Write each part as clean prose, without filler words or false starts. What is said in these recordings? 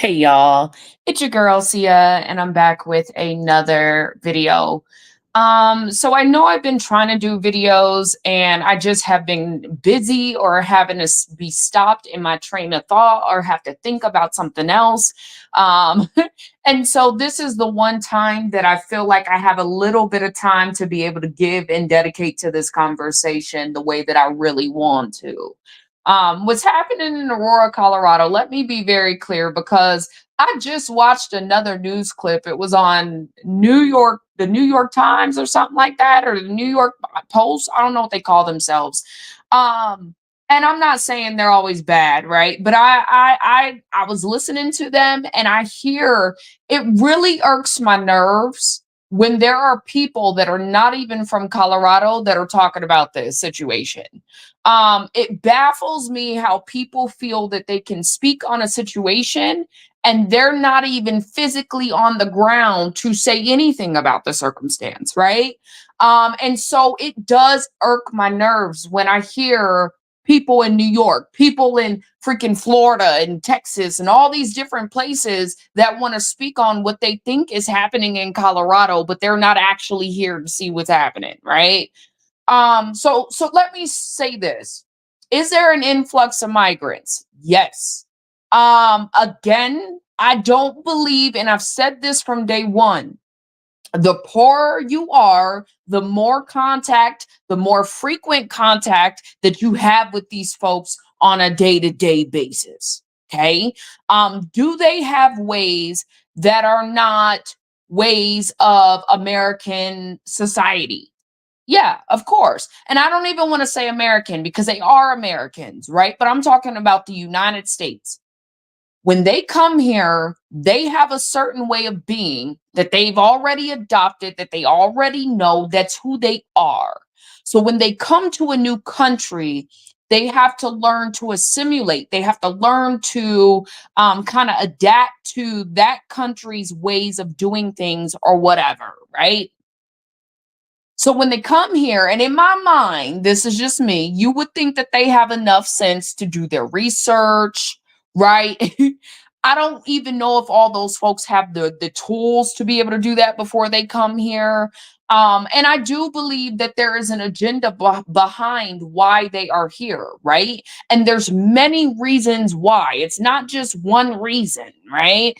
Hey y'all, it's your girl Sia, and I'm back with another video. So I know I've been trying to do videos and I just have been busy or having to be stopped in my train of thought or have to think about something else. Um, and so this is the one time that I feel like I have a little bit of time to be able to give and dedicate to this conversation the way that I really want to. What's happening in Aurora, Colorado? Let me be very clear because I just watched another news clip. It was on New York, the New York Times or something like that, or the New York Post. I don't know what they call themselves. Um, and I'm not saying they're always bad, right? But I was listening to them, and I hear it really irks my nerves when there are people that are not even from Colorado that are talking about this situation. It baffles me how people feel that they can speak on a situation and they're not even physically on the ground to say anything about the circumstance, right? And so it does irk my nerves when I hear people in New York, people in freaking Florida and Texas and all these different places that want to speak on what they think is happening in Colorado, but they're not actually here to see what's happening, right? So let me say this. Is there an influx of migrants? Yes. Again, I don't believe, and I've said this from day one, the poorer you are, the more contact, the more frequent contact that you have with these folks on a day-to-day basis. Okay. Do they have ways that are not ways of American society? Yeah, of course. And I don't even want to say American because they are Americans, right? But I'm talking about the United States. When they come here, they have a certain way of being that they've already adopted, that they already know that's who they are. So when they come to a new country, they have to learn to assimilate. They have to learn to kind of adapt to that country's ways of doing things or whatever, right? So when they come here, and in my mind, this is just me, you would think that they have enough sense to do their research, right? I don't even know if all those folks have the tools to be able to do that before they come here. And I do believe that there is an agenda behind why they are here, right? And there's many reasons why. It's not just one reason, right?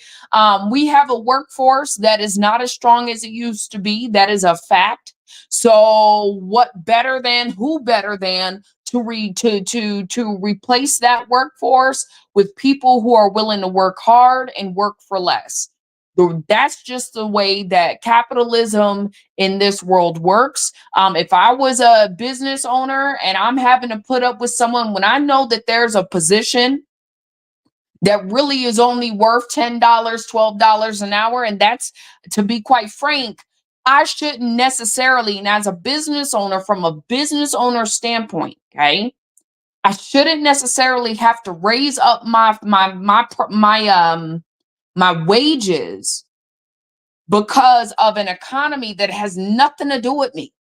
We have a workforce that is not as strong as it used to be. That is a fact. So what better than who better than to replace that workforce with people who are willing to work hard and work for less. That's just the way that capitalism in this world works. If I was a business owner and I'm having to put up with someone when I know that there's a position that really is only worth $10, $12 an hour. And that's, to be quite frank, I shouldn't necessarily, and as a business owner, from a business owner standpoint, okay, I shouldn't necessarily have to raise up my wages because of an economy that has nothing to do with me.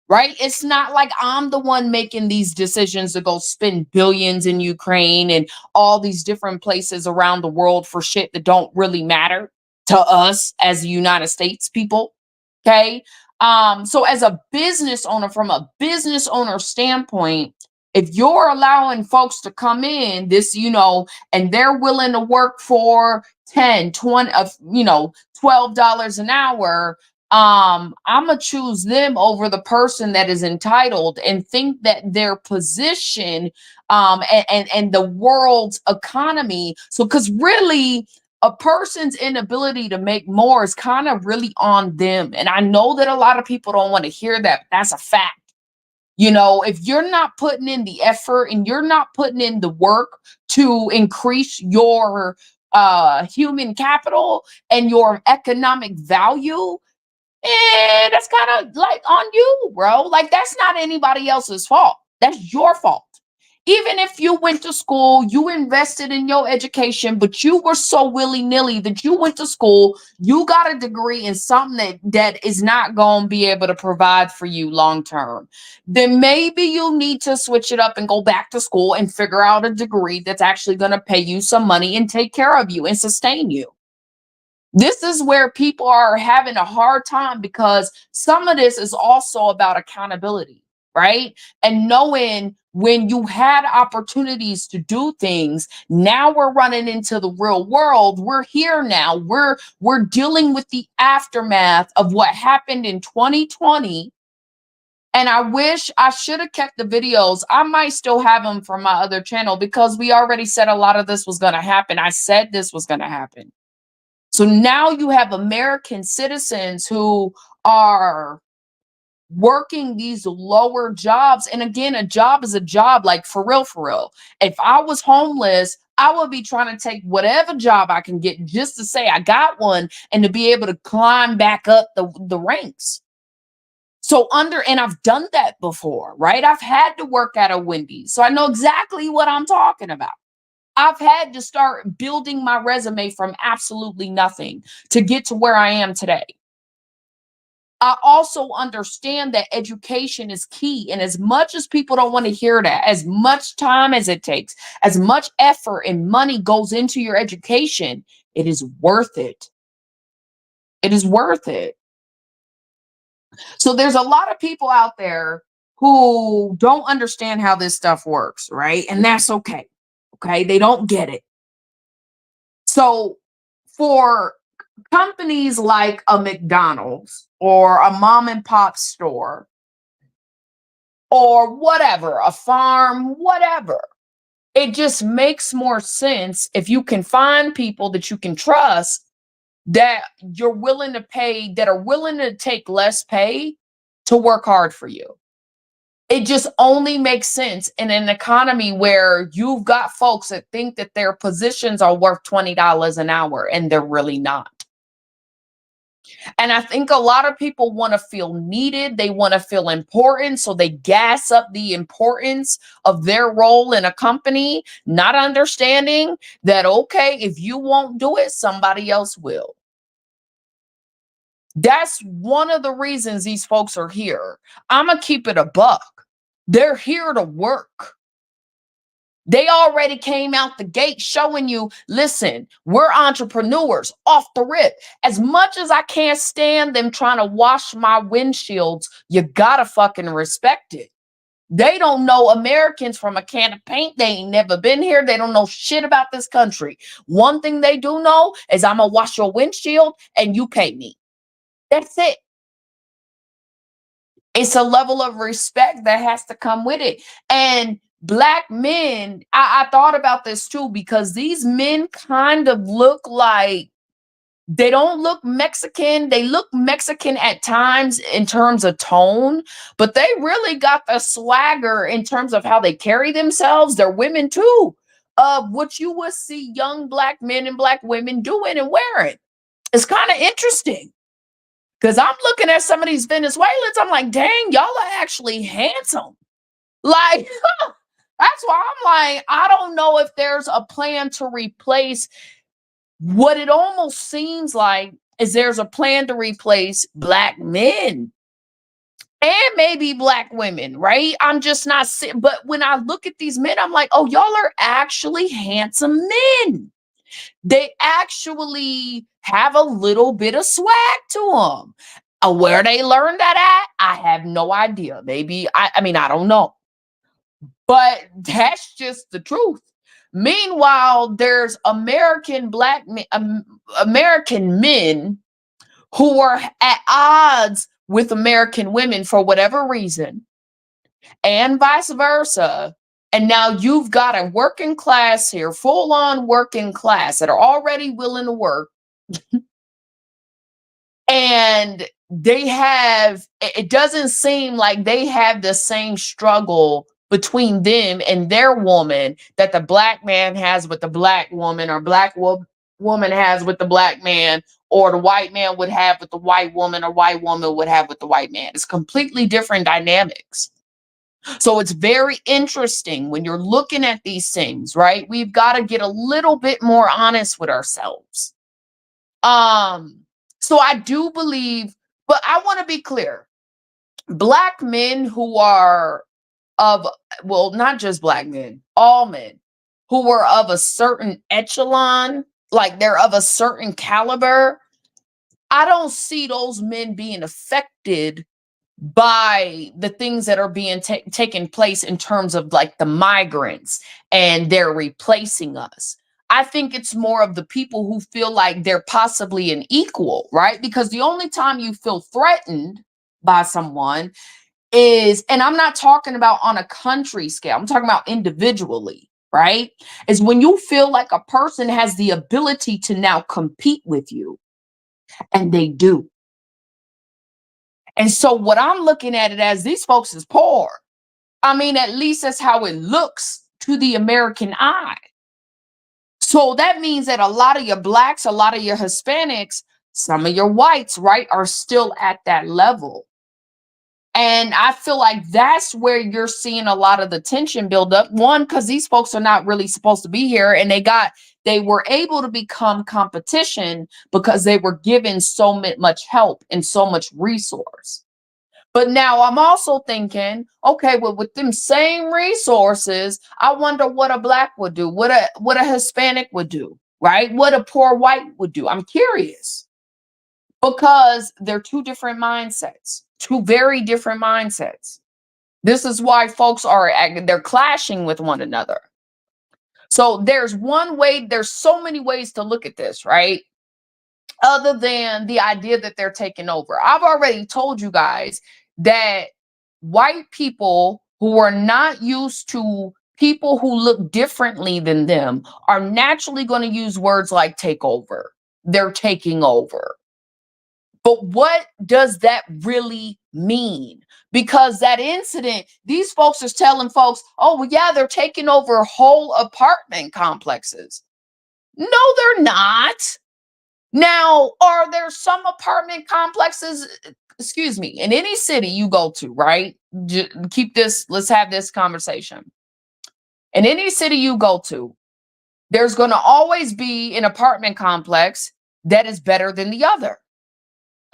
Right? It's not like I'm the one making these decisions to go spend billions in Ukraine and all these different places around the world for shit that don't really matter to us as United States people. Okay. So as a business owner, from a business owner standpoint, if you're allowing folks to come in this, and they're willing to work for 10, 20, $12 an hour, I'm gonna choose them over the person that is entitled and think that their position and the world's economy. So because really a person's inability to make more is kind of really on them. And I know that a lot of people don't want to hear that, but that's a fact. If you're not putting in the effort and you're not putting in the work to increase your human capital and your economic value, and that's kind of like on you, bro. Like, that's not anybody else's fault. That's your fault. Even if you went to school, you invested in your education, but you were so willy-nilly that you went to school, you got a degree in something that is not going to be able to provide for you long term, then maybe you need to switch it up and go back to school and figure out a degree that's actually going to pay you some money and take care of you and sustain you. This is where people are having a hard time because some of this is also about accountability, right? And knowing when you had opportunities to do things, now we're running into the real world. We're here now. We're dealing with the aftermath of what happened in 2020. And I wish I should have kept the videos. I might still have them from my other channel because we already said a lot of this was going to happen. I said this was going to happen. So now you have American citizens who are working these lower jobs. And again, a job is a job, like for real, for real. If I was homeless, I would be trying to take whatever job I can get just to say I got one and to be able to climb back up the ranks. So and I've done that before, right? I've had to work at a Wendy's. So I know exactly what I'm talking about. I've had to start building my resume from absolutely nothing to get to where I am today. I also understand that education is key. And as much as people don't want to hear that, as much time as it takes, as much effort and money goes into your education, it is worth it. It is worth it. So there's a lot of people out there who don't understand how this stuff works, right? And that's okay. Okay. They don't get it. So for companies like a McDonald's or a mom and pop store or whatever, a farm, whatever, it just makes more sense if you can find people that you can trust that you're willing to pay, that are willing to take less pay to work hard for you. It just only makes sense in an economy where you've got folks that think that their positions are worth $20 an hour and they're really not. And I think a lot of people want to feel needed. They want to feel important. So they gas up the importance of their role in a company, not understanding that, okay, if you won't do it, somebody else will. That's one of the reasons these folks are here. I'm going to keep it a buck. They're here to work. They already came out the gate showing you, listen, we're entrepreneurs off the rip. As much as I can't stand them trying to wash my windshields, you gotta fucking respect it. They don't know Americans from a can of paint. They ain't never been here. They don't know shit about this country. One thing they do know is I'm gonna wash your windshield and you pay me. That's it. It's a level of respect that has to come with it. And black men, I thought about this too, because these men kind of look like, they don't look Mexican. They look Mexican at times in terms of tone, but they really got the swagger in terms of how they carry themselves. They're women too, of what you would see young black men and black women doing and wearing. It's kind of interesting. Because I'm looking at some of these Venezuelans, I'm like, dang, y'all are actually handsome. Like, that's why I'm like, I don't know if there's a plan to replace what it almost seems like is there's a plan to replace black men and maybe black women, right? I'm just not, but when I look at these men, I'm like, oh, y'all are actually handsome men. They actually have a little bit of swag to them. Where they learned that at, I have no idea. Maybe, I mean, I don't know. But that's just the truth. Meanwhile, there's American men who are at odds with American women for whatever reason, and vice versa. And now you've got a working class here, full on working class that are already willing to work. And it doesn't seem like they have the same struggle between them and their woman that the black man has with the black woman, or woman has with the black man, or the white man would have with the white woman, or white woman would have with the white man. It's completely different dynamics. So it's very interesting when you're looking at these things, right? We've got to get a little bit more honest with ourselves. Um, so I do believe, but I want to be clear. Black men who are of, well, not just black men, all men who were of a certain echelon, like they're of a certain caliber, I don't see those men being affected by the things that are being taking place in terms of like the migrants and they're replacing us. I think it's more of the people who feel like they're possibly an equal, right? Because the only time you feel threatened by someone is, and I'm not talking about on a country scale, I'm talking about individually, right? Is when you feel like a person has the ability to now compete with you, and they do. And so what I'm looking at it as, these folks is poor. I mean, at least that's how it looks to the American eye. So that means that a lot of your blacks, a lot of your Hispanics, some of your whites, right, are still at that level. And I feel like that's where you're seeing a lot of the tension build up. One, because these folks are not really supposed to be here, and they were able to become competition because they were given so much help and so much resource. But now I'm also thinking, okay, well, with them same resources, I wonder what a black would do, what a Hispanic would do, right? What a poor white would do. I'm curious because they're two different mindsets, two very different mindsets. This is why folks they're clashing with one another. So there's so many ways to look at this, right? Other than the idea that they're taking over. I've already told you guys that white people who are not used to people who look differently than them are naturally going to use words like take over. They're taking over. But what does that really mean? Because that incident, these folks are telling folks, oh, well, yeah, they're taking over whole apartment complexes. No, they're not. Now, are there some apartment complexes, excuse me, in any city you go to, right? Keep this, let's have this conversation. In any city you go to, there's going to always be an apartment complex that is better than the other.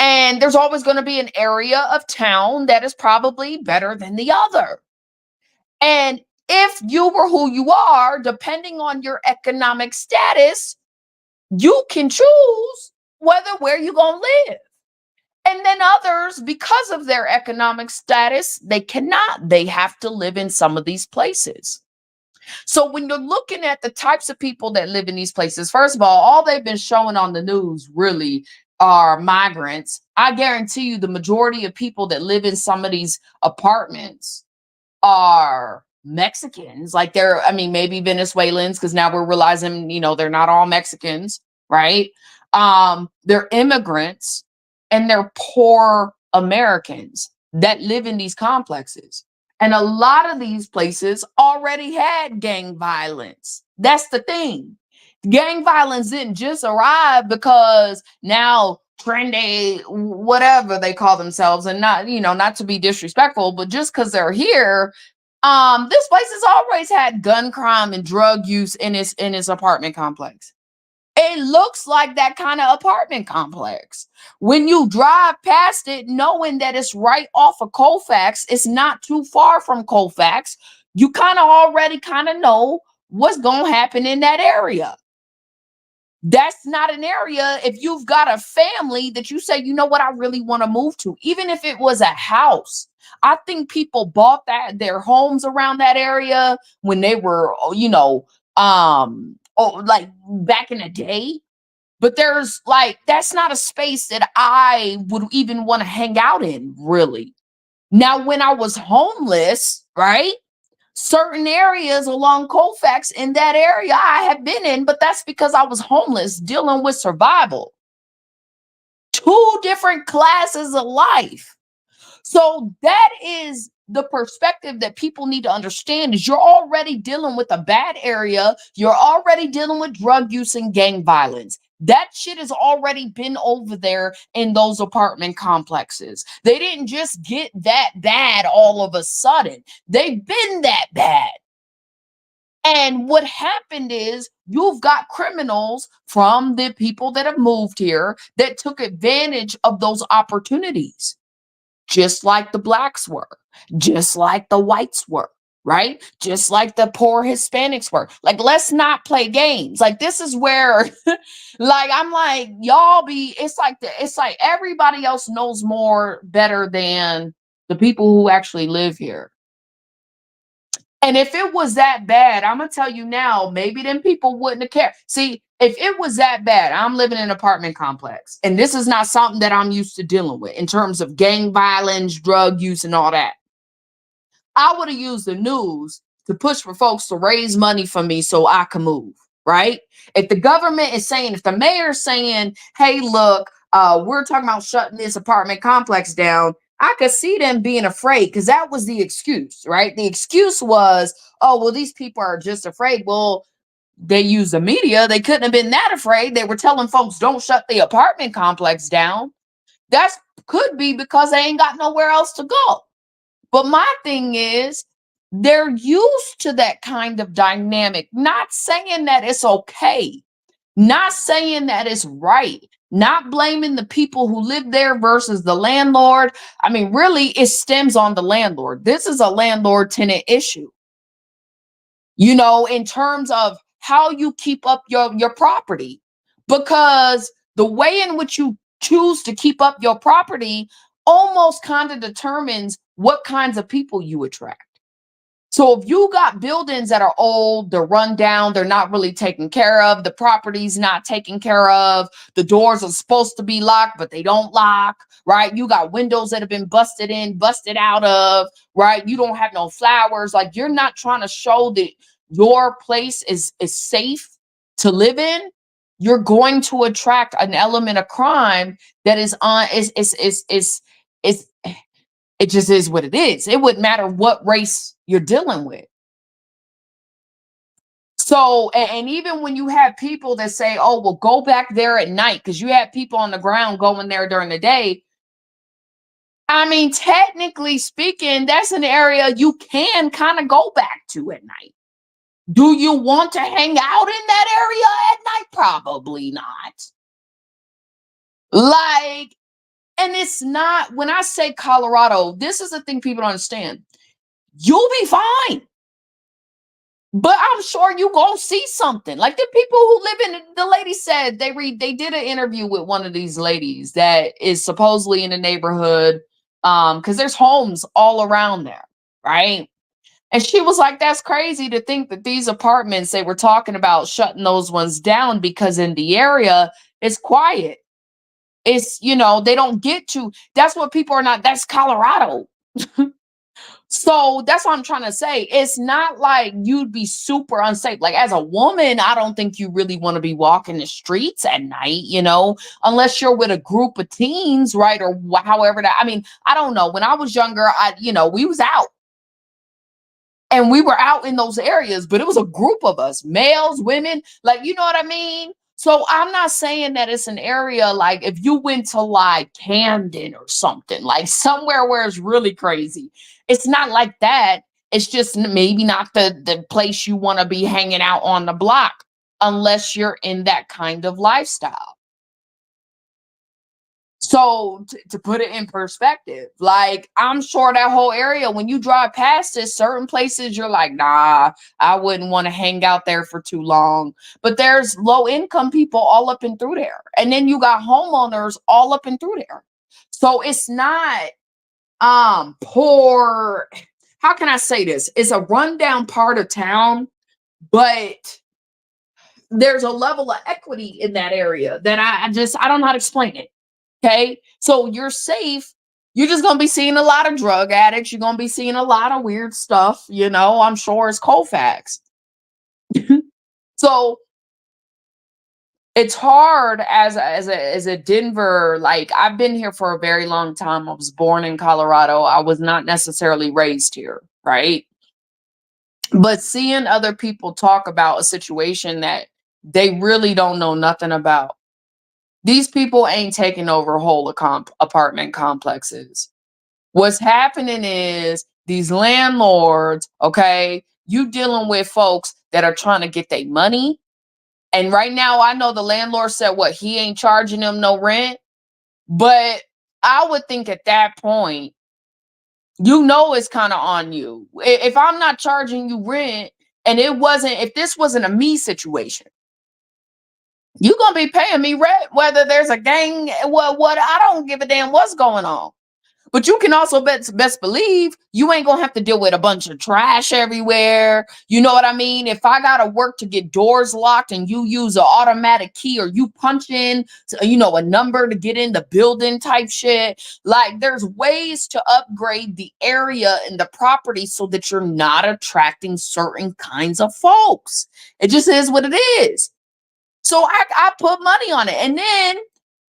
And there's always going to be an area of town that is probably better than the other. And if you were who you are, depending on your economic status, you can choose where you're going to live. And then others, because of their economic status, they cannot. They have to live in some of these places. So when you're looking at the types of people that live in these places, first of all they've been showing on the news really are migrants. I guarantee you the majority of people that live in some of these apartments are Mexicans. Like I mean, maybe Venezuelans, because now we're realizing, they're not all Mexicans, right? They're immigrants and they're poor Americans that live in these complexes. And a lot of these places already had gang violence. That's the thing. Gang violence didn't just arrive because now trendy, whatever they call themselves, and not to be disrespectful, but just because they're here, this place has always had gun crime and drug use in its apartment complex. It looks like that kind of apartment complex. When you drive past it, knowing that it's right off of Colfax, it's not too far from Colfax, you kind of already know what's going to happen in that area. That's not an area, if you've got a family that you say, you know what, I really want to move to, even if it was a house. I think people bought their homes around that area when they were, like back in the day. But that's not a space that I would even want to hang out in, really. Now, when I was homeless, right? Certain areas along Colfax in that area I have been in, but that's because I was homeless dealing with survival. Two different classes of life. So that is the perspective that people need to understand is you're already dealing with a bad area. You're already dealing with drug use and gang violence. That shit has already been over there in those apartment complexes. They didn't just get that bad all of a sudden. They've been that bad. And what happened is you've got criminals from the people that have moved here that took advantage of those opportunities, just like the blacks were, just like the whites were, right? Just like the poor Hispanics were. Like, let's not play games. Like, this is where, like, I'm like, y'all be, it's like everybody else knows more better than the people who actually live here. And if it was that bad, I'm gonna tell you now, maybe them people wouldn't have cared. See, if it was that bad, I'm living in an apartment complex, and this is not something that I'm used to dealing with in terms of gang violence, drug use, and all that. I would have used the news to push for folks to raise money for me so I can move, right? If the government is saying, if the mayor's saying, hey, look, we're talking about shutting this apartment complex down, I could see them being afraid because that was the excuse, right? The excuse was, oh, well, these people are just afraid. Well, they use the media. They couldn't have been that afraid. They were telling folks, don't shut the apartment complex down. That could be because they ain't got nowhere else to go. But my thing is, they're used to that kind of dynamic, not saying that it's okay, not saying that it's right, not blaming the people who live there versus the landlord. I mean, really, it stems on the landlord. This is a landlord tenant issue, in terms of how you keep up your property, because the way in which you choose to keep up your property almost kind of determines what kinds of people you attract. So if you got buildings that are old, they're run down, they're not really taken care of, the property's not taken care of, the doors are supposed to be locked, but they don't lock, right? You got windows that have been busted in, busted out of, right? You don't have no flowers. Like, you're not trying to show that your place is safe to live in. You're going to attract an element of crime that is on is it just is what it is. It wouldn't matter what race you're dealing with. So, and even when you have people that say, oh, well, go back there at night, because you have people on the ground going there during the day. I mean, technically speaking, that's an area you can kind of go back to at night. Do you want to hang out in that area at night? Probably not. Like, and it's not, when I say Colorado, this is the thing people don't understand. You'll be fine. But I'm sure you gonna see something. Like, the people who live in, the lady said they did an interview with one of these ladies that is supposedly in the neighborhood, because there's homes all around there, right? And she was like, that's crazy to think that these apartments, they were talking about shutting those ones down because in the area it's quiet. It's, they don't get to, that's what people are not, that's Colorado. So that's what I'm trying to say. It's not like you'd be super unsafe. Like, as a woman, I don't think you really want to be walking the streets at night, unless you're with a group of teens, right? Or however that, I mean, I don't know. When I was younger, we was out. And we were out in those areas, but it was a group of us, males, women, like, you know what I mean? So I'm not saying that it's an area like if you went to like Camden or something, like somewhere where it's really crazy. It's not like that. It's just maybe not the place you want to be hanging out on the block unless you're in that kind of lifestyle. So to put it in perspective, like, I'm sure that whole area, when you drive past it, certain places you're like, nah, I wouldn't want to hang out there for too long. But there's low income people all up and through there. And then you got homeowners all up and through there. So it's not poor. How can I say this? It's a rundown part of town, but there's a level of equity in that area that I don't know how to explain it. Okay. So you're safe. You're just going to be seeing a lot of drug addicts. You're going to be seeing a lot of weird stuff. I'm sure it's Colfax. So It's hard as a Denver, like, I've been here for a very long time. I was born in Colorado. I was not necessarily raised here, right? But seeing other people talk about a situation that they really don't know nothing about. These people ain't taking over whole apartment complexes. What's happening is these landlords, okay, you dealing with folks that are trying to get their money. And right now, I know the landlord said what he ain't charging them no rent. But I would think at that point, it's kind of on you. If I'm not charging you rent, and if this wasn't a me situation, you gonna be paying me rent whether there's a gang. What I don't give a damn what's going on. But you can also best believe you ain't gonna have to deal with a bunch of trash everywhere. You know what I mean? If I gotta work to get doors locked and you use an automatic key, or you punch in, a number to get in the building type shit. Like, there's ways to upgrade the area and the property so that you're not attracting certain kinds of folks. It just is what it is. So I put money on it. And then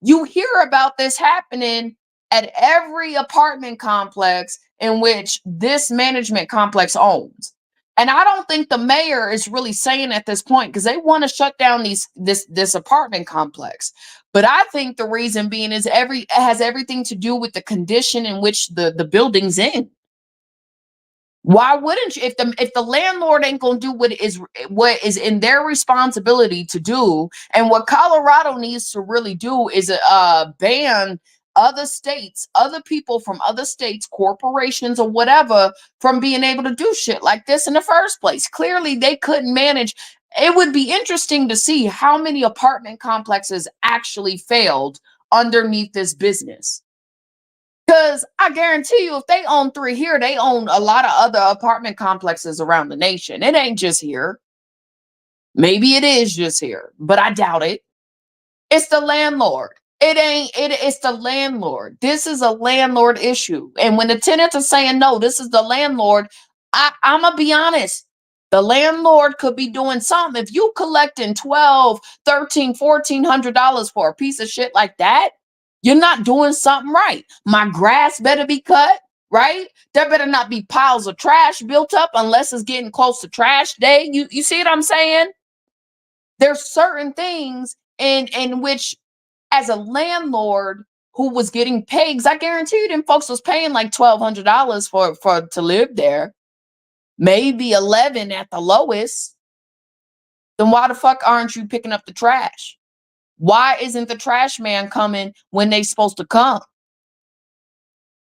you hear about this happening at every apartment complex in which this management complex owns. And I don't think the mayor is really saying at this point, because they want to shut down this apartment complex. But I think the reason being is it has everything to do with the condition in which the building's in. Why wouldn't you? If the landlord ain't gonna do what is in their responsibility to do, and what Colorado needs to really do is ban other people from other states, corporations or whatever, from being able to do shit like this in the first place. Clearly, they couldn't manage. It would be interesting to see how many apartment complexes actually failed underneath this business. Because I guarantee you, if they own 3 here, they own a lot of other apartment complexes around the nation. It ain't just here. Maybe it is just here, but I doubt it. It's the landlord. It's the landlord. This is a landlord issue. And when the tenants are saying no, this is the landlord, I'm gonna be honest. The landlord could be doing something. If you collecting 12, 13, $1,400 for a piece of shit like that, you're not doing something right. My grass better be cut, right? There better not be piles of trash built up unless it's getting close to trash day. You see what I'm saying? There's certain things in which, as a landlord who was getting paid, 'cause I guarantee you them folks was paying like $1,200 for to live there, maybe 11 at the lowest. Then why the fuck aren't you picking up the trash? Why isn't the trash man coming when they supposed to come?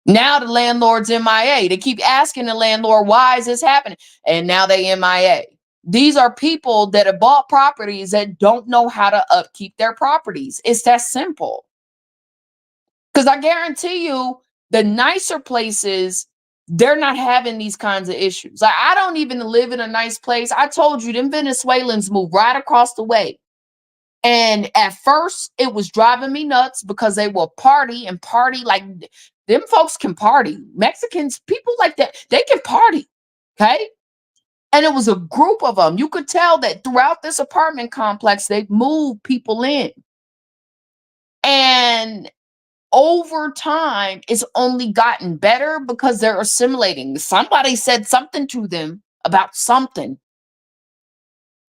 Now the landlord's MIA. They keep asking the landlord, why is this happening? And now they MIA. These are people that have bought properties that don't know how to upkeep their properties. It's that simple. Because I guarantee you, the nicer places, they're not having these kinds of issues. Like, I don't even live in a nice place. I told you, them Venezuelans moved right across the way. And at first, it was driving me nuts because they will party and party like them folks can party. Mexicans, people like that, they can party. Okay. And it was a group of them. You could tell that throughout this apartment complex, they moved people in. And over time, it's only gotten better because they're assimilating. Somebody said something to them about something.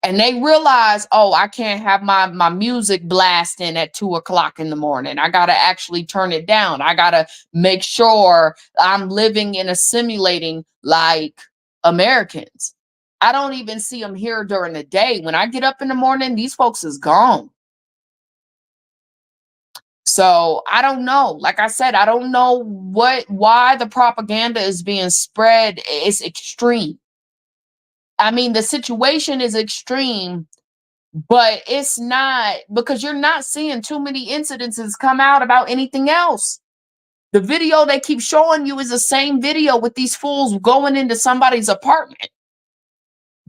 And they realize, oh, I can't have my music blasting at 2 o'clock in the morning. I got to actually turn it down. I got to make sure I'm living and assimilating like Americans. I don't even see them here during the day. When I get up in the morning, these folks is gone. So I don't know. Like I said, I don't know why the propaganda is being spread. It's extreme. I mean, the situation is extreme, but it's not, because you're not seeing too many incidences come out about anything else. The video they keep showing you is the same video with these fools going into somebody's apartment.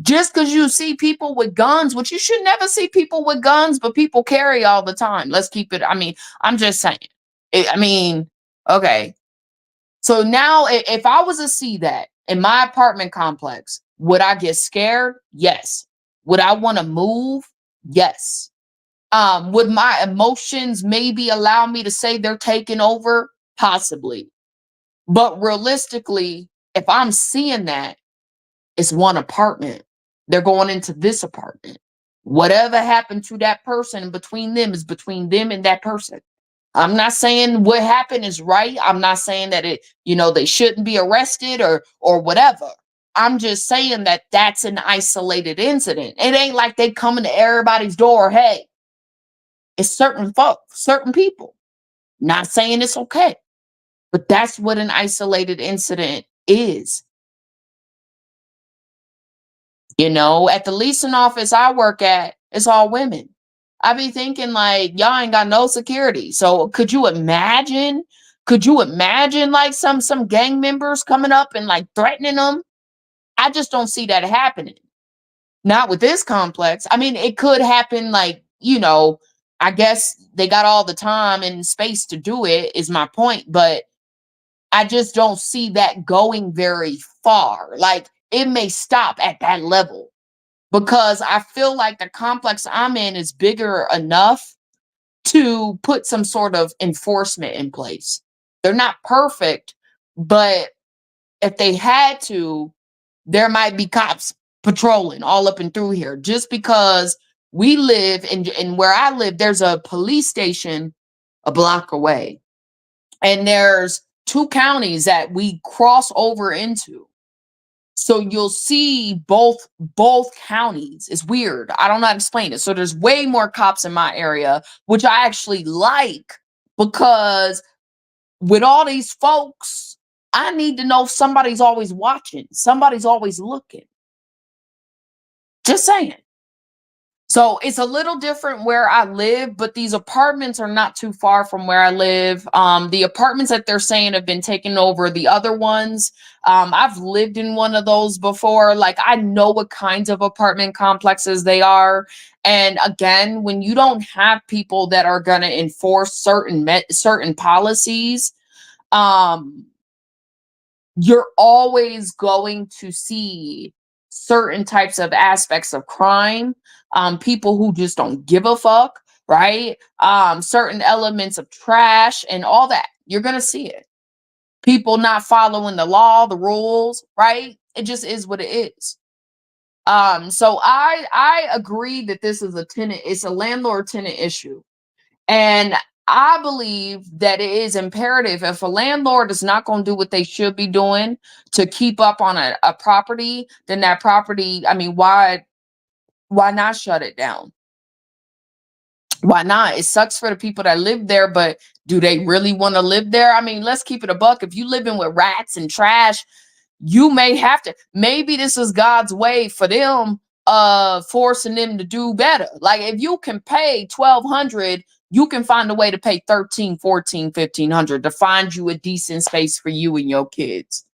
Just because you see people with guns, which you should never see people with guns, but people carry all the time. Let's keep it. I mean, I'm just saying. Okay. So now, if I was to see that in my apartment complex, would I get scared? Yes. Would I want to move? Yes. Would my emotions maybe allow me to say they're taking over? Possibly. But realistically, if I'm seeing that, it's one apartment. They're going into this apartment. Whatever happened to that person between them is between them and that person. I'm not saying what happened is right. I'm not saying that they shouldn't be arrested or whatever. I'm just saying that that's an isolated incident. It ain't like they coming to everybody's door. Hey, it's certain folks, certain people. Not saying it's okay, but that's what an isolated incident is. At the leasing office I work at, it's all women. I be thinking like y'all ain't got no security. So could you imagine? Could you imagine like some gang members coming up and like threatening them? I just don't see that happening. Not with this complex. I mean, it could happen like, I guess they got all the time and space to do it, is my point. But I just don't see that going very far. Like it may stop at that level because I feel like the complex I'm in is bigger enough to put some sort of enforcement in place. They're not perfect, but if they had to, there might be cops patrolling all up and through here just because we live in where I live, there's a police station a block away. And there's two counties that we cross over into. So you'll see both counties. It's weird. I don't know how to explain it. So there's way more cops in my area, which I actually like because with all these folks, I need to know somebody's always watching. Somebody's always looking. Just saying. So it's a little different where I live, but these apartments are not too far from where I live. The apartments that they're saying have been taken over. The other ones, I've lived in one of those before. Like I know what kinds of apartment complexes they are. And again, when you don't have people that are going to enforce certain policies, um, you're always going to see certain types of aspects of crime, people who just don't give a fuck, right? Certain elements of trash and all that. You're going to see it. People not following the law, the rules, right? It just is what it is. So I agree that this is it's a landlord tenant issue. And I believe that it is imperative if a landlord is not going to do what they should be doing to keep up on a property, then that property, I mean, why not shut it down? Why not? It sucks for the people that live there, but do they really want to live there? I mean, let's keep it a buck. If you live in with rats and trash, you may have to. Maybe this is God's way for them, forcing them to do better. Like if you can pay 1,200, you can find a way to pay 13, 14, 1,500 to find you a decent space for you and your kids.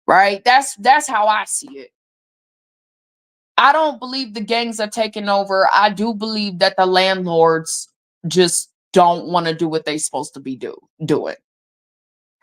Right? That's how I see it. I don't believe the gangs are taking over. I do believe that the landlords just don't want to do what they're supposed to be doing.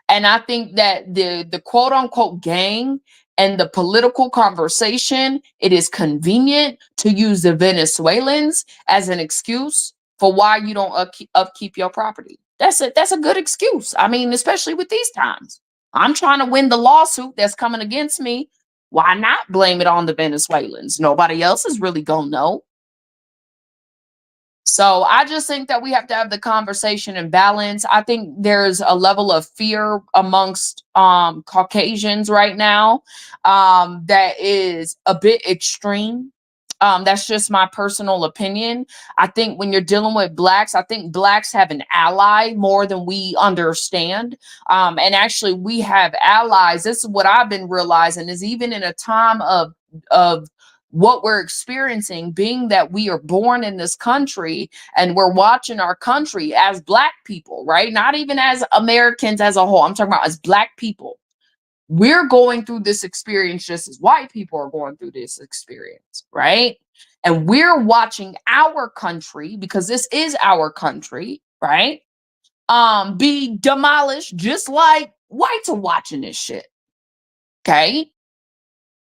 And I think that the quote unquote gang and the political conversation, it is convenient to use the Venezuelans as an excuse for why you don't upkeep your property. That's a good excuse. I mean, especially with these times. I'm trying to win the lawsuit that's coming against me. Why not blame it on the Venezuelans? Nobody else is really gonna know. So I just think that we have to have the conversation and balance. I think there's a level of fear amongst Caucasians right now that is a bit extreme. That's just my personal opinion. I think when you're dealing with blacks, I think blacks have an ally more than we understand. And actually, we have allies. This is what I've been realizing is even in a time of what we're experiencing, being that we are born in this country and we're watching our country as black people, right? Not even as Americans as a whole. I'm talking about as black people. We're going through this experience just as white people are going through this experience, right? And we're watching our country, because this is our country, right? Be demolished just like whites are watching this shit. Okay.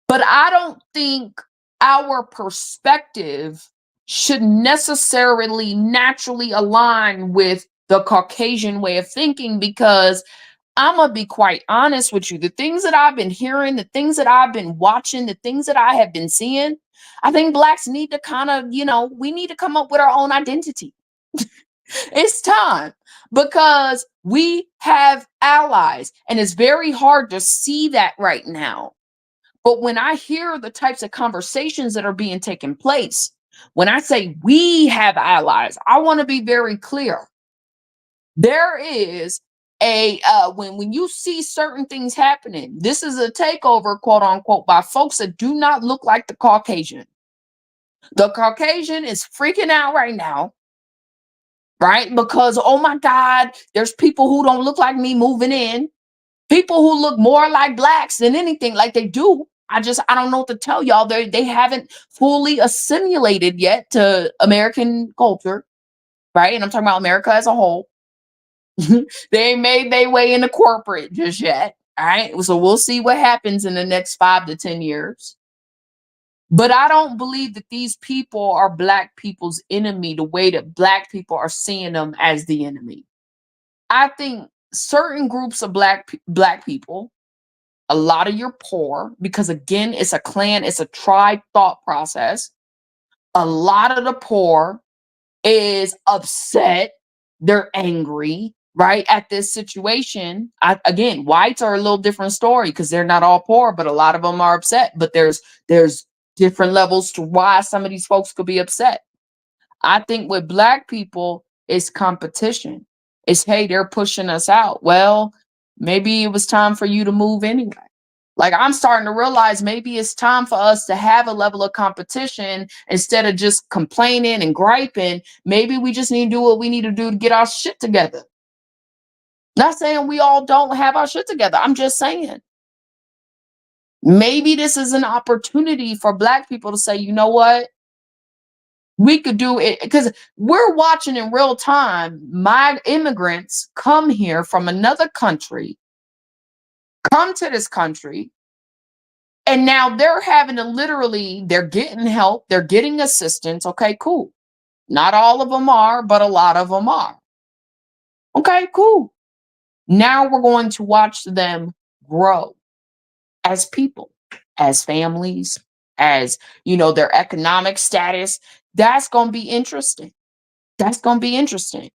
But I don't think our perspective should necessarily naturally align with the Caucasian way of thinking, because I'm gonna be quite honest with you. The things that I've been hearing, the things that I've been watching, the things that I have been seeing, I think blacks need to kind of, we need to come up with our own identity. It's time, because we have allies, and it's very hard to see that right now. But when I hear the types of conversations that are being taken place, when I say we have allies, I want to be very clear. There is when you see certain things happening, this is a takeover, quote unquote, by folks that do not look like the Caucasian. The Caucasian is freaking out right now, right? Because, oh my God, there's people who don't look like me moving in, people who look more like blacks than anything, like they do. I don't know what to tell y'all. They haven't fully assimilated yet to American culture, right? And I'm talking about America as a whole. They ain't made their way into corporate just yet. All right. So we'll see what happens in the next 5 to 10 years. But I don't believe that these people are black people's enemy the way that black people are seeing them as the enemy. I think certain groups of black people, a lot of your poor, because again, it's a clan, it's a tribe thought process. A lot of the poor is upset, they're angry, right, at this situation. Again, whites are a little different story because they're not all poor, but a lot of them are upset. But there's different levels to why some of these folks could be upset. I think with black people, it's competition. It's, hey, they're pushing us out. Well, maybe it was time for you to move anyway. Like, I'm starting to realize maybe it's time for us to have a level of competition instead of just complaining and griping. Maybe we just need to do what we need to do to get our shit together. Not saying we all don't have our shit together. I'm just saying maybe this is an opportunity for black people to say, you know what? We could do it, because we're watching in real time my immigrants come here from another country, come to this country, and now they're having to they're getting help, they're getting assistance. Okay, cool. Not all of them are, but a lot of them are. Okay, cool. Now we're going to watch them grow as people, as families, as, their economic status. That's going to be interesting. That's going to be interesting.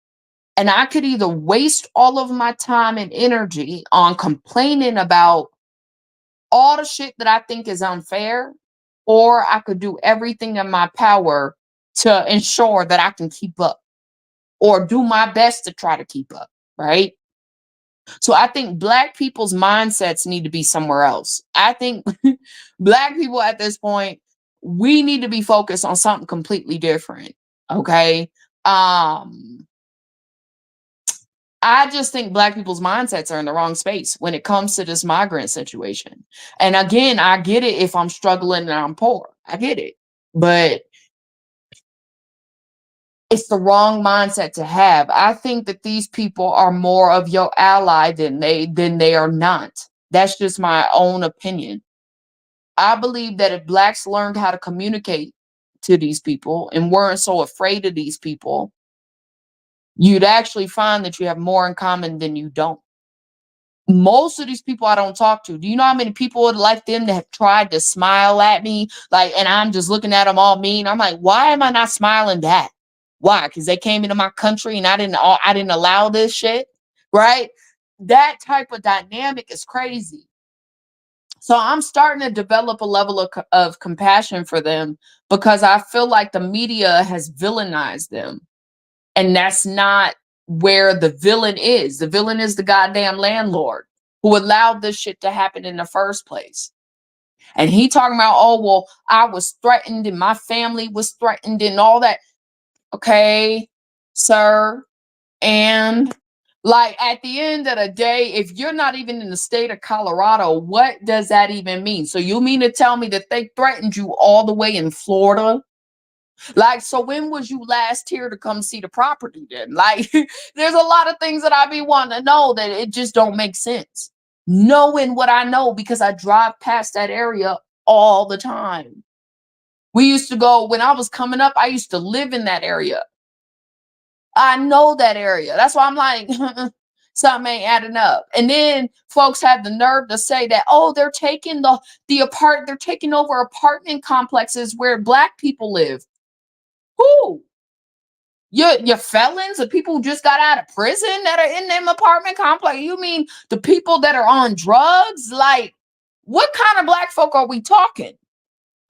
And I could either waste all of my time and energy on complaining about all the shit that I think is unfair, or I could do everything in my power to ensure that I can keep up, or do my best to try to keep up, right? So I think black people's mindsets need to be somewhere else. I think black people at this point, we need to be focused on something completely different. Okay. I just think black people's mindsets are in the wrong space when it comes to this migrant situation. And again, I get it if I'm struggling and I'm poor. I get it. But it's the wrong mindset to have. I think that these people are more of your ally than they are not. That's just my own opinion. I believe that if blacks learned how to communicate to these people and weren't so afraid of these people, you'd actually find that you have more in common than you don't. Most of these people I don't talk to. Do you know how many people would like them that have tried to smile at me? Like, and I'm just looking at them all mean. I'm like, why am I not smiling back? Why? Because they came into my country and I didn't allow this shit, right? That type of dynamic is crazy. So I'm starting to develop a level of compassion for them, because I feel like the media has villainized them. And that's not where the villain is. The villain is the goddamn landlord who allowed this shit to happen in the first place. And he talking about, oh, well, I was threatened and my family was threatened and all that. Okay, sir. And like, at the end of the day, if you're not even in the state of Colorado, what does that even mean? So you mean to tell me that they threatened you all the way in Florida? Like, so when was you last here to come see the property then? Like, there's a lot of things that I be wanting to know that it just don't make sense. Knowing what I know, because I drive past that area all the time. We used to go when I was coming up, I used to live in that area. I know that area. That's why I'm like, something ain't adding up. And then folks had the nerve to say that, oh, they're taking over apartment complexes where black people live. Who? Your felons, the people who just got out of prison that are in them apartment complex. You mean the people that are on drugs? Like, what kind of black folk are we talking?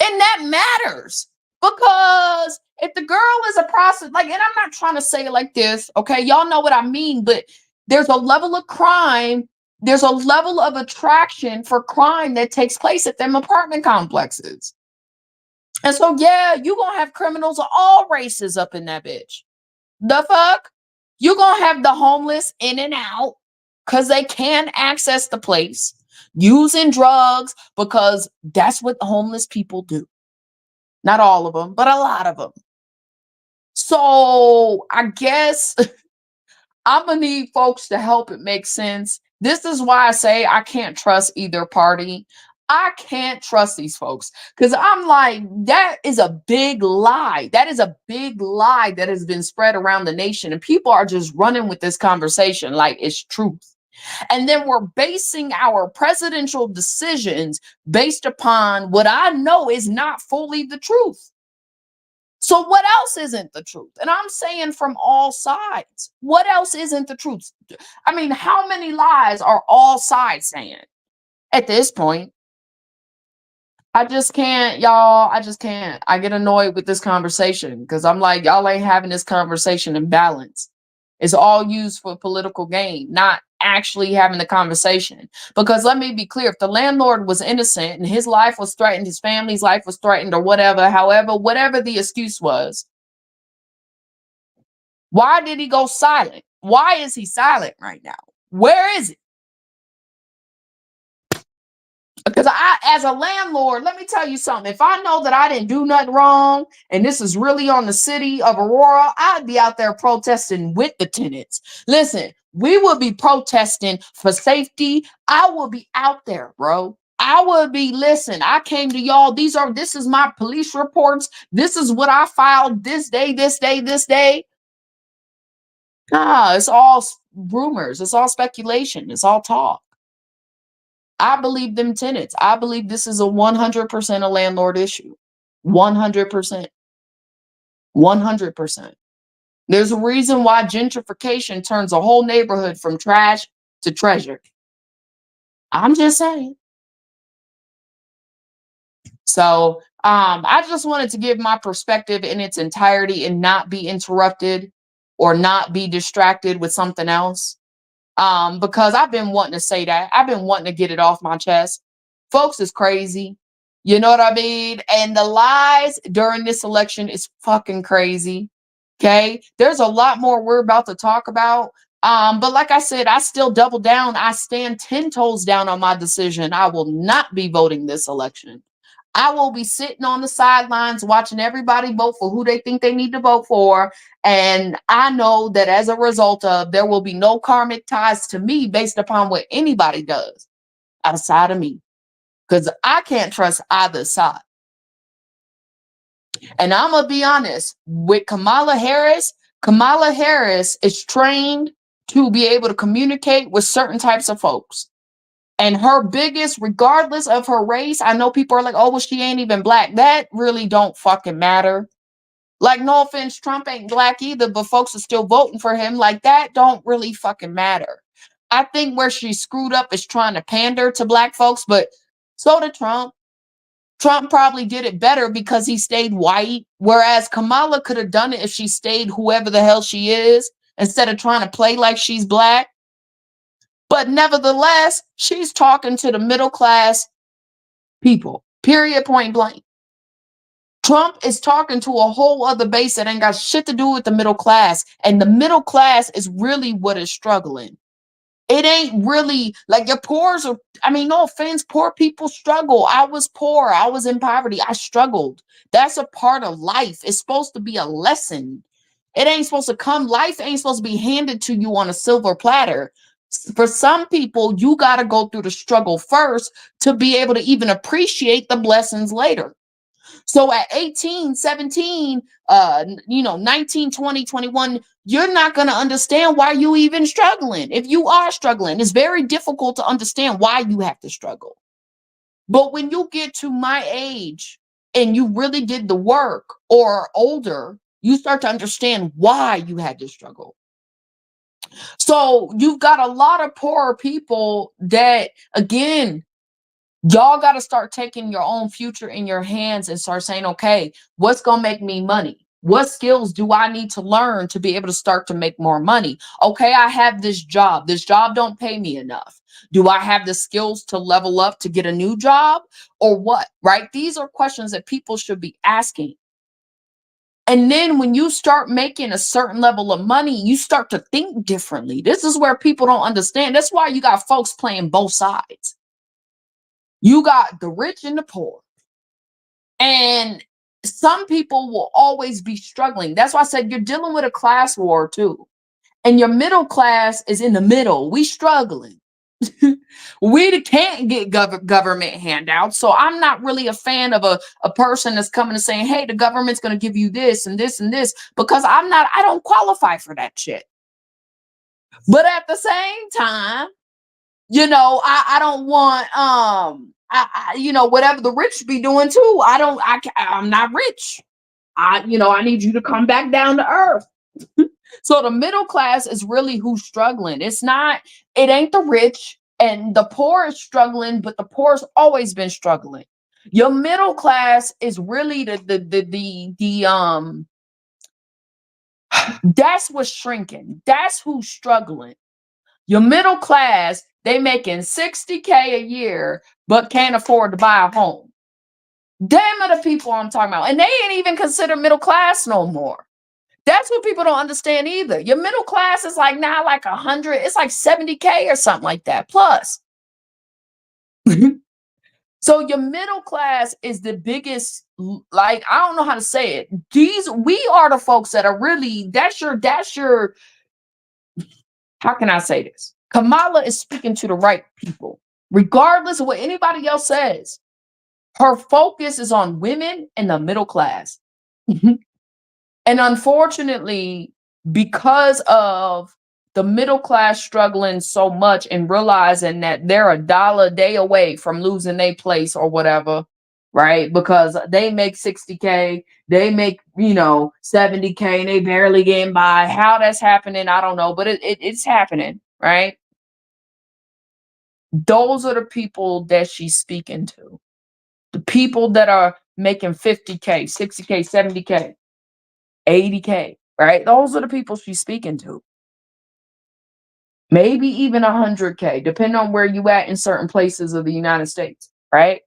And that matters because if the girl is a prostitute, like, and I'm not trying to say it like this, okay? Y'all know what I mean, but there's a level of crime, there's a level of attraction for crime that takes place at them apartment complexes. And so, yeah, you're gonna have criminals of all races up in that bitch. The fuck? You're gonna have the homeless in and out because they can't access the place using drugs because that's what homeless people do. Not all of them, but a lot of them. So I guess I'm gonna need folks to help it make sense. This is why I say I can't trust either party. I can't trust these folks because I'm like, that is a big lie. That is a big lie that has been spread around the nation, and people are just running with this conversation like it's truth. And then we're basing our presidential decisions based upon what I know is not fully the truth. So what else isn't the truth? And I'm saying from all sides. What else isn't the truth? I mean, how many lies are all sides saying at this point? I just can't, y'all. I just can't. I get annoyed with this conversation because I'm like, y'all ain't having this conversation in balance. It's all used for political gain, not actually having the conversation. Because let me be clear, if the landlord was innocent and his life was threatened, his family's life was threatened, or whatever, however, whatever the excuse was, why did he go silent? Why is he silent right now? Where is it? Because I, as a landlord, let me tell you something. If I know that I didn't do nothing wrong and this is really on the city of Aurora, I'd be out there protesting with the tenants. Listen, we will be protesting for safety. I will be out there, bro. I would be, listen, I came to y'all. This is my police reports. This is what I filed this day, this day, this day. Nah, it's all rumors. It's all speculation. It's all talk. I believe them tenants. I believe this is a 100% a landlord issue. 100%. 100%. There's a reason why gentrification turns a whole neighborhood from trash to treasure. I'm just saying. So I just wanted to give my perspective in its entirety and not be interrupted or not be distracted with something else. Because I've been wanting to say that. I've been wanting to get it off my chest. Folks is crazy. You know what I mean? And the lies during this election is fucking crazy. Okay. There's a lot more we're about to talk about. But like I said, I still double down. I stand 10 toes down on my decision. I will not be voting this election. I will be sitting on the sidelines watching everybody vote for who they think they need to vote for. And I know that as a result of, there will be no karmic ties to me based upon what anybody does outside of me. Because I can't trust either side. And I'm going to be honest with Kamala Harris is trained to be able to communicate with certain types of folks. And her biggest, regardless of her race, I know people are like, oh, well, she ain't even black. That really don't fucking matter. Like, no offense, Trump ain't black either, but folks are still voting for him. Like, that don't really fucking matter. I think where she screwed up is trying to pander to black folks, but so did Trump. Trump probably did it better because he stayed white, whereas Kamala could have done it if she stayed whoever the hell she is instead of trying to play like she's black. But nevertheless, she's talking to the middle class people, period, point blank. Trump is talking to a whole other base that ain't got shit to do with the middle class. And the middle class is really what is struggling. It ain't really like your poors are, I mean, no offense, poor people struggle. I was poor. I was in poverty. I struggled. That's a part of life. It's supposed to be a lesson. It ain't supposed to come, life ain't supposed to be handed to you on a silver platter. For some people, you got to go through the struggle first to be able to even appreciate the blessings later. So at 18, 17, 19, 20, 21, you're not going to understand why you even struggling. If you are struggling, it's very difficult to understand why you have to struggle. But when you get to my age and you really did the work or older, you start to understand why you had to struggle. So you've got a lot of poorer people that, again, y'all got to start taking your own future in your hands and start saying, okay, what's going to make me money? What skills do I need to learn to be able to start to make more money? Okay, I have this job. This job don't pay me enough. Do I have the skills to level up to get a new job or what? Right? These are questions that people should be asking. And then when you start making a certain level of money, you start to think differently. This is where people don't understand. That's why you got folks playing both sides. You got the rich and the poor. And some people will always be struggling. That's why I said you're dealing with a class war too. And your middle class is in the middle. We struggling. We can't get government handouts. So I'm not really a fan of a person that's coming and saying, hey, the government's going to give you this and this and this, because I don't qualify for that shit. But at the same time, I don't want whatever the rich be doing too. I'm not rich. I need you to come back down to earth. So the middle class is really who's struggling. It ain't the rich, and the poor is struggling, but the poor's always been struggling. Your middle class is really the that's what's shrinking. That's who's struggling. Your middle class, they making 60K a year, but can't afford to buy a home. Them are the people I'm talking about. And they ain't even considered middle class no more. That's what people don't understand either. Your middle class is like now like 100, it's like 70K or something like that plus. So your middle class is the biggest, like, I don't know how to say it. We are the folks that are really, that's your, how can I say this? Kamala is speaking to the right people, regardless of what anybody else says. Her focus is on women and the middle class. And unfortunately, because of the middle class struggling so much and realizing that they're a dollar a day away from losing their place or whatever, right? Because they make 60K, they make, 70K, and they barely getting by. How that's happening, I don't know, but it's happening, right? Those are the people that she's speaking to. The people that are making 50K, 60K, 70K, 80K, right? Those are the people she's speaking to. Maybe even 100K, depending on where you at in certain places of the United States, right?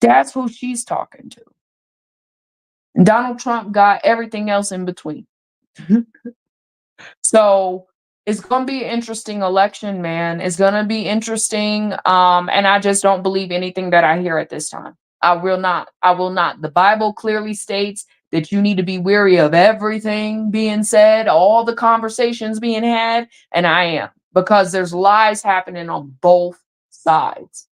That's who she's talking to. And Donald Trump got everything else in between. So it's going to be an interesting election, man. It's going to be interesting. And I just don't believe anything that I hear at this time. I will not. I will not. The Bible clearly states that you need to be weary of everything being said, all the conversations being had. And I am, because there's lies happening on both sides.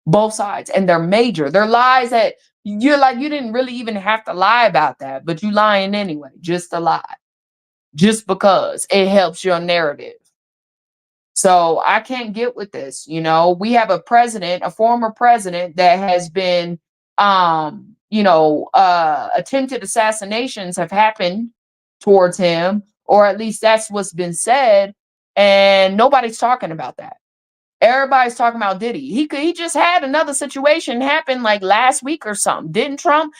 Both sides. And they're major. They're lies that you're like, you didn't really even have to lie about that, but you lying anyway, just a lie, just because it helps your narrative. So I can't get with this. We have a former president that has been, attempted assassinations have happened towards him, or at least that's what's been said. And nobody's talking about that. Everybody's talking about Diddy. He just had another situation happen like last week or something. Didn't Trump?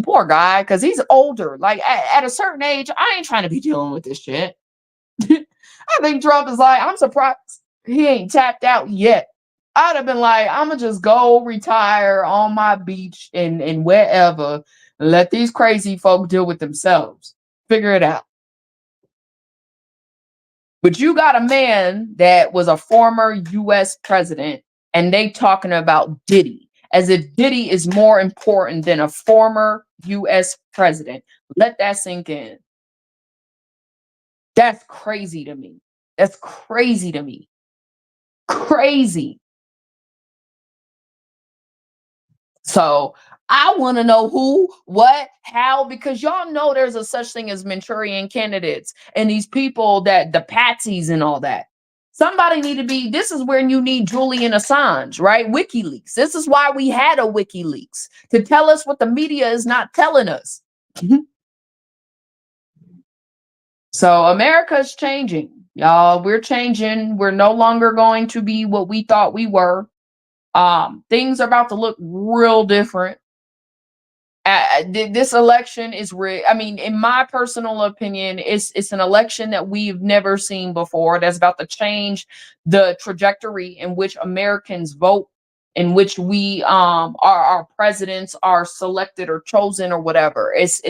Poor guy, because he's older. Like at a certain age, I ain't trying to be dealing with this shit. I think Trump is like, I'm surprised he ain't tapped out yet. I'd have been like, I'm gonna just go retire on my beach and wherever, and let these crazy folk deal with themselves. Figure it out. But you got a man that was a former US president, and they talking about Diddy as if Diddy is more important than a former US president. Let that sink in. That's crazy to me. That's crazy to me. Crazy. So I want to know who, what, how, because y'all know there's a such thing as Manchurian candidates and these people that the patsies and all that. Somebody need to be, this is where you need Julian Assange, right? WikiLeaks. This is why we had a WikiLeaks to tell us what the media is not telling us. So America's changing, y'all. We're changing. We're no longer going to be what we thought we were. Things are about to look real different. This election is I mean, in my personal opinion, it's an election that we've never seen before. That's about to change the trajectory in which Americans vote, in which we our presidents are selected or chosen or whatever. It's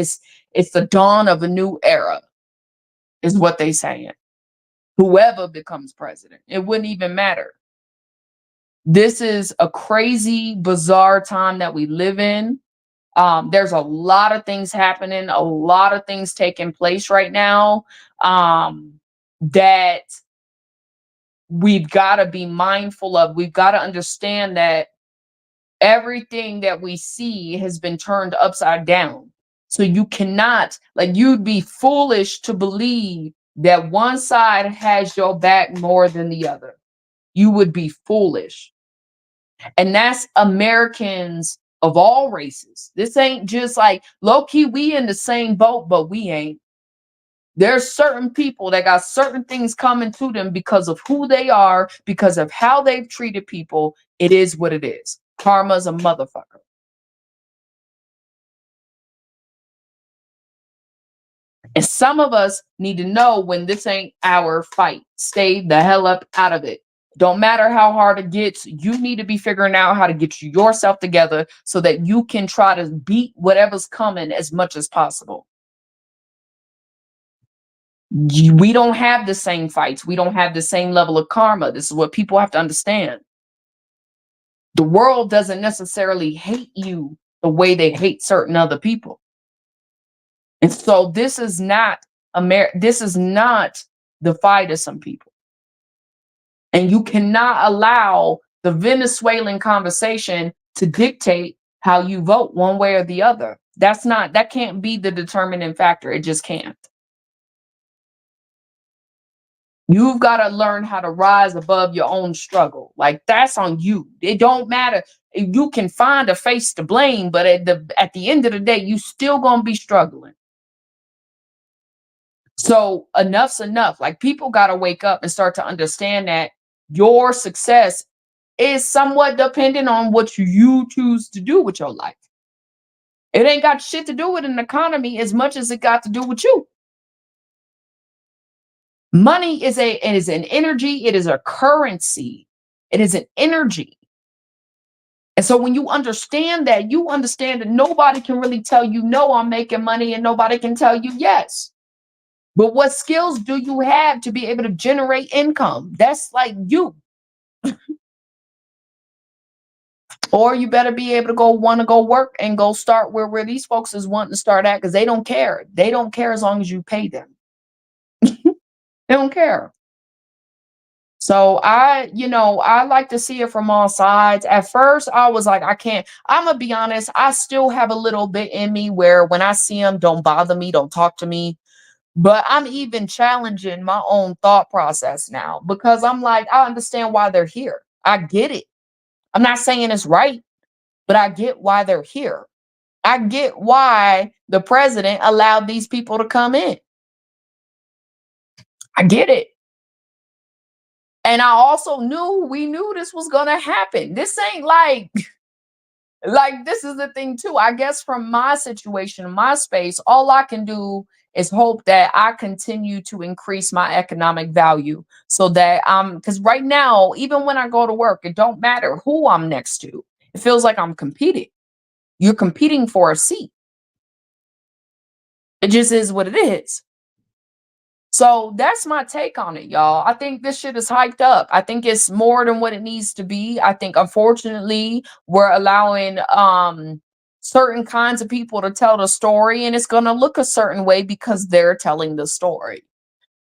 the dawn of a new era, is what they saying. Whoever becomes president, it wouldn't even matter. This is a crazy, bizarre time that we live in. There's a lot of things happening, a lot of things taking place right now, that we've got to be mindful of. We've got to understand that everything that we see has been turned upside down. So you cannot, like, you'd be foolish to believe that one side has your back more than the other. You would be foolish. And that's Americans of all races. This ain't just like low key, we in the same boat, but we ain't. There's certain people that got certain things coming to them because of who they are, because of how they've treated people. It is what it is. Karma's a motherfucker. And some of us need to know when this ain't our fight. Stay the hell up out of it. Don't matter how hard it gets, you need to be figuring out how to get yourself together so that you can try to beat whatever's coming as much as possible. We don't have the same fights. We don't have the same level of karma. This is what people have to understand. The world doesn't necessarily hate you the way they hate certain other people. And so this is not this is not the fight of some people. And you cannot allow the Venezuelan conversation to dictate how you vote one way or the other. That can't be the determining factor. It just can't. You've got to learn how to rise above your own struggle. Like, that's on you. It don't matter. You can find a face to blame, but at the end of the day, you still gonna be struggling. So enough's enough. Like, people got to wake up and start to understand that your success is somewhat dependent on what you choose to do with your life. It ain't got shit to do with an economy as much as it got to do with you. Money it is an energy, it is a currency, it is an energy. And so when you understand that, you understand that nobody can really tell you no, I'm making money, and nobody can tell you yes. But what skills do you have to be able to generate income? That's like you. Or you better be able to want to go work and go start where these folks is wanting to start at, because they don't care. They don't care as long as you pay them. They don't care. So I like to see it from all sides. At first, I was like, I can't. I'm gonna be honest. I still have a little bit in me where when I see them, don't bother me, don't talk to me. But I'm even challenging my own thought process now, because I'm like, I understand why they're here. I get it. I'm not saying it's right, but I get why they're here. I get why the president allowed these people to come in. I get it. And I also we knew this was gonna happen. This ain't like this is the thing too. I guess from my situation, my space, all I can do is hope that I continue to increase my economic value so that because right now, even when I go to work, it don't matter who I'm next to. It feels like I'm competing. You're competing for a seat. It just is what it is. So that's my take on it, y'all. I think this shit is hyped up. I think it's more than what it needs to be. I think unfortunately we're allowing certain kinds of people to tell the story, and it's gonna look a certain way because they're telling the story.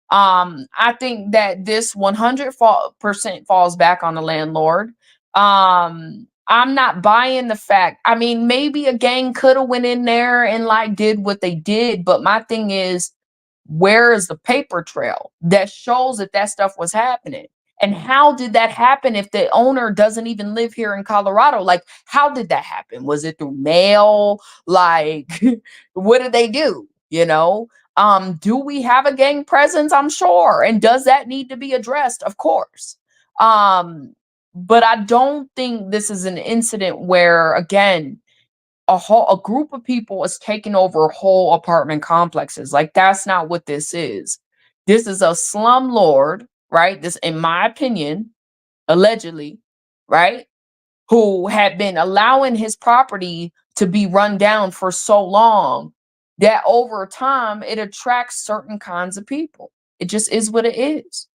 I think that this 100% falls back on the landlord. I'm not buying the fact. I mean, maybe a gang could have went in there and like did what they did, but my thing is, where is the paper trail that shows that that stuff was happening? And how did that happen if the owner doesn't even live here in Colorado? Like, how did that happen? Was it through mail? Like, what did they do? You know, do we have a gang presence? I'm sure. And does that need to be addressed? Of course. Um, but I don't think this is an incident where, again, a group of people is taking over whole apartment complexes. Like, that's not what this is. This is a slumlord, right? This, in my opinion, allegedly, right? Who had been allowing his property to be run down for so long that over time it attracts certain kinds of people. It just is what it is.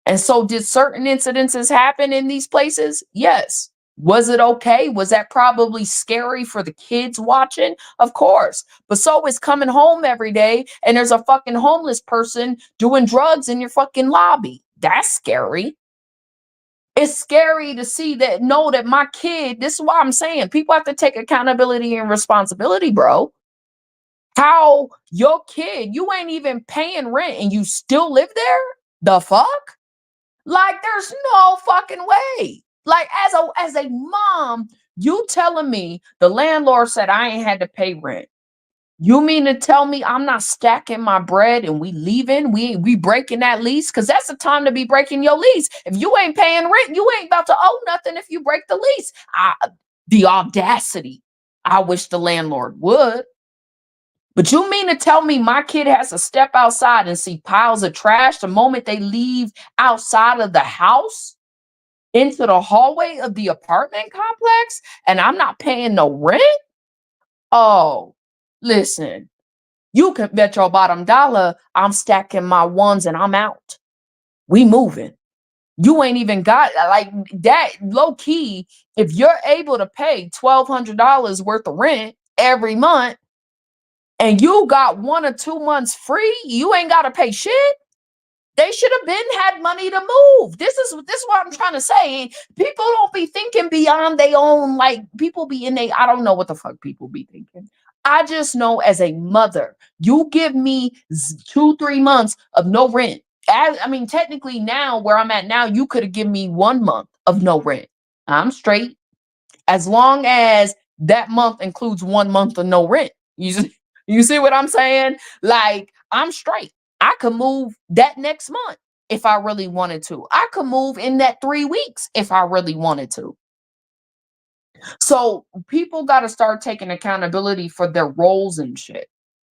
And so, did certain incidences happen in these places? Yes. Was it okay? Was that probably scary for the kids watching? Of course. But so is coming home every day and there's a fucking homeless person doing drugs in your fucking lobby. That's scary. It's scary to see that, know that my kid, this is why I'm saying people have to take accountability and responsibility, bro. How your kid, you ain't even paying rent and you still live there? The fuck? Like, there's no fucking way. Like, as a mom, you telling me the landlord said I ain't had to pay rent. You mean to tell me I'm not stacking my bread and we leaving? We breaking that lease? Cause that's the time to be breaking your lease. If you ain't paying rent, you ain't about to owe nothing if you break the lease. The audacity. I wish the landlord would. But you mean to tell me my kid has to step outside and see piles of trash the moment they leave outside of the house into the hallway of the apartment complex and I'm not paying no rent? Oh, listen, you can bet your bottom dollar I'm stacking my ones and I'm out. We moving. You ain't even got like that low key. If you're able to pay $1,200 worth of rent every month, and you got 1 or 2 months free, you ain't got to pay shit. They should have been had money to move. This is what I'm trying to say. People don't be thinking beyond their own. Like, people be in they. I don't know what the fuck people be thinking. I just know, as a mother, you give me 2, 3 months of no rent. I mean, technically now where I'm at now, you could have given me 1 month of no rent. I'm straight as long as that month includes 1 month of no rent. You see what I'm saying? Like, I'm straight. I could move that next month if I really wanted to. I could move in that 3 weeks if I really wanted to. So people got to start taking accountability for their roles and shit.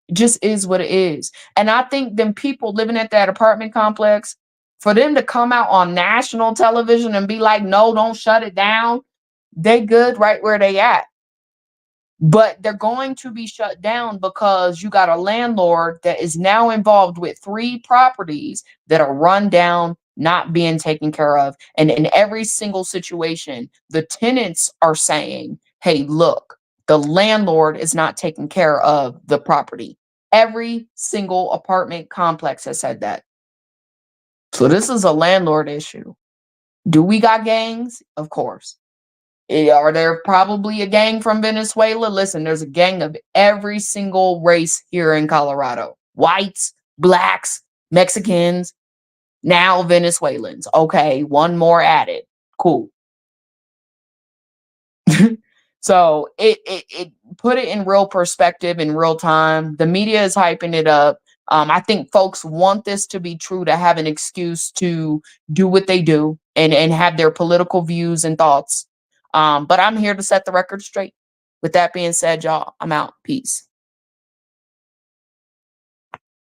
It just is what it is. And I think them people living at that apartment complex, for them to come out on national television and be like, no, don't shut it down, they good right where they at. But they're going to be shut down because you got a landlord that is now involved with 3 properties that are run down, not being taken care of. And in every single situation, the tenants are saying, hey, look, the landlord is not taking care of the property. Every single apartment complex has said that. So this is a landlord issue. Do we got gangs? Of course. Are there probably a gang from Venezuela? Listen, there's a gang of every single race here in Colorado. Whites, blacks, Mexicans, now Venezuelans. Okay, one more added. Cool. So it put it in real perspective in real time. The media is hyping it up. I think folks want this to be true to have an excuse to do what they do and have their political views and thoughts. But I'm here to set the record straight. With that being said, y'all, I'm out. Peace.